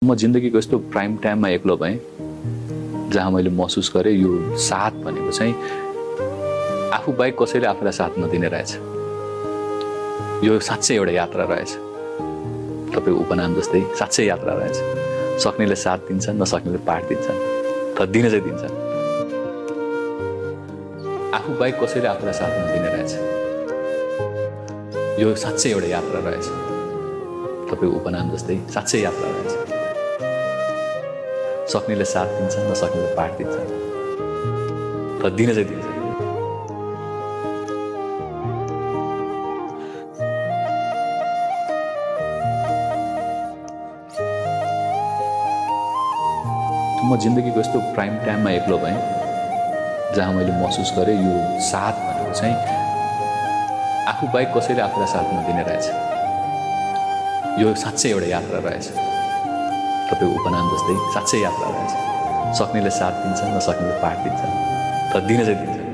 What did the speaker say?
म जिन्दगीको यस्तो प्राइम टाइममा एक्लो भएँ जहाँ मैले महसुस गरेँ यो साथ भनेको चाहिँ आफू बाहेक कसैले आफूलाई साथ नदिने रहेछ। यो साँच्चै एउटा यात्रा रहेछ। तपाईँको उपनाम जस्तै साँच्चै यात्रा रहेछ। सक्नेले साथ दिन्छन्, नसक्नेले पाठ दिन्छन्, तर दिन चाहिँ दिन्छन्। आफू बाहेक कसैले आफूलाई साथ नदिने रहेछ। यो साँच्चै एउटा यात्रा रहेछ। तपाईँको उपनाम जस्तै साँच्चै यात्रा रहेछ। सक्नेले साथ दिन्छन्, नसक्नेले पाठ दिन्छन्, तर दिन चाहिँ दिन्छन्। म जिन्दगीको यस्तो प्राइम टाइममा एक्लो भएँ जहाँ मैले महसुस गरेँ यो साथ भनेको चाहिँ आफू बाहेक कसैले आफूलाई साथ नदिने रहेछ। यो साँच्चै एउटा यात्रा रहेछ। तपाईँको उपनाम जस्तै साँच्चै यात्रा रहेछ। सक्नेले साथ दिन्छन्, नसक्नेले पाठ दिन्छन्, तर दिन चाहिँ दिन्छन्।